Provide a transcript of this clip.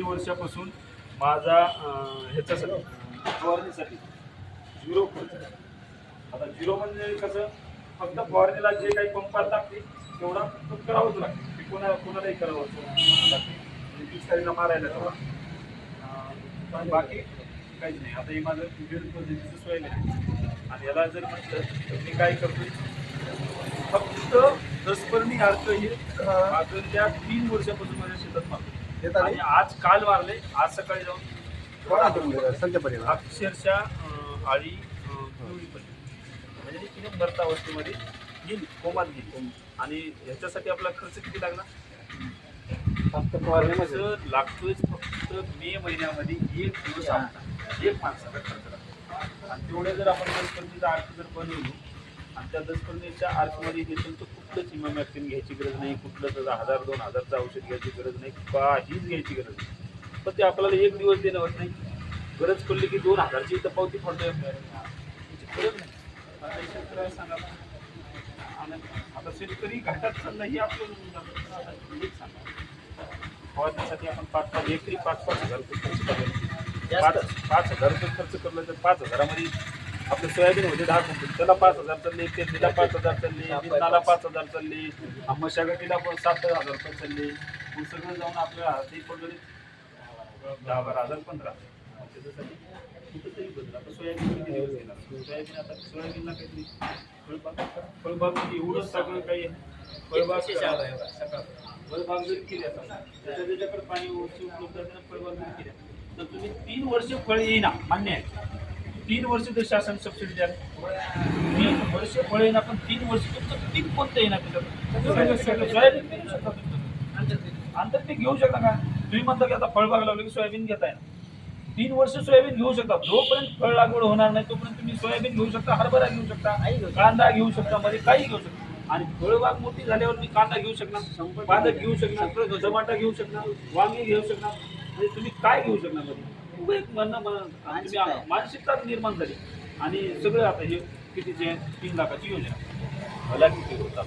वर्षापासून माझा ह्याच्यासाठी फवारणीसाठी झिरो खर्च. आता झिरो म्हणजे कसं, फक्त फवारणीला जे काही पंपात लागते तेवढा फक्त करावंच लागते. ते कोणालाही करावं लागते, पिचकारीला मारायला तेवढा, बाकी काहीच नाही. आता हे माझं 1.5 पद्धतीचं सोयाबीन आहे आणि याला जर म्हटलं तर मी काय करतोय, फक्त दसपर्णी अर्क हे मागच्या 3 वर्षापासून माझ्या शेतात मारतो आणि आज काल मारले, आज सकाळी जाऊन अक्षरशः आळी पिवळी पडली, म्हणजे तिने मरता अवस्थेमध्ये गेली, कोमात गेली. आणि ह्याच्यासाठी आपला खर्च किती लागला? फक्त लागतोय फक्त मे महिन्यामध्ये 1 दिवस एक माणसाचा खर्च लागतो. आणि तेवढे जर आपण दसपर्णीचा अर्थ जर बनवलो आणि त्या दसपर्णीच्या आर्टमध्ये घेतलं तर कुठलंच इमामॅक्सिन घ्यायची गरज नाही, कुठलंच 1000-2000चं औषध घ्यायची गरज नाही, काहीच घ्यायची गरज नाही. पण ते आपल्याला 1 दिवस देणं होत नाही. गरज पडली की 2000ची इथं पावती पडतोय त्याची गरज नाही. आता शेतकऱ्याला सांगा, आता शेतकरी घाटात चालला ही आपल्याला सांगा. फवारण्यासाठी आपण 5-5 एकरी 5-5 हजार रुपये खर्च करायला, 5,000 रुपये खर्च करलं तर 5,000मध्ये आपलं सोयाबीन होते 10 क्विंटल, त्याला 5,000 चालले, तेलला 5,000 चालले, बिनाला 5,000 चालले, मशागतीला पण 7,000 रुपये चालले. मग सगळं जाऊन आपल्या हाती पडले 10-12,000 15. त्याच्यासाठी कुठंतरी बदल. आता सोयाबीन किती दिवस येणार? सोयाबीन आता सोयाबीनला काहीतरी फळबाग एवढं सगळं काही फळबाग जरी केल्या, त्याच्याकडे पाणी उपलब्ध असताना फळबाग जरी केल्या तर तुम्ही 3 वर्ष फळ येईना, मान्य आहे. 3 वर्ष तर शासन सबसिडी द्या, 3 वर्ष फळ येईना, पण 3 वर्ष तुमचं पीक कोणतं येणार? त्याच्यात सोयाबीन घेऊ शकता तुम्ही, आंतरपीक घेऊ शकता का? तुम्ही म्हणता की आता फळबाग लावली की सोयाबीन घेताय ना, 3 वर्ष सोयाबीन घेऊ शकता. जोपर्यंत फळ लागवड होणार नाही तोपर्यंत तुम्ही सोयाबीन घेऊ शकता, हरभरा घेऊ शकता, कांदा घेऊ शकता, मध्ये काही घेऊ शकता. आणि फळबाग मोठी झाल्यावर तुम्ही कांदा घेऊ शकणार, पालक घेऊ शकणार, टमाटा घेऊ शकणार, वांगी घेऊ शकणार, म्हणजे तुम्ही काय घेऊ शकणार मध्ये. एक तुम्ही मानसिकता निर्माण झाली आणि सगळं आता हे कितीचे 3 लाखाची योजना मला किती होता.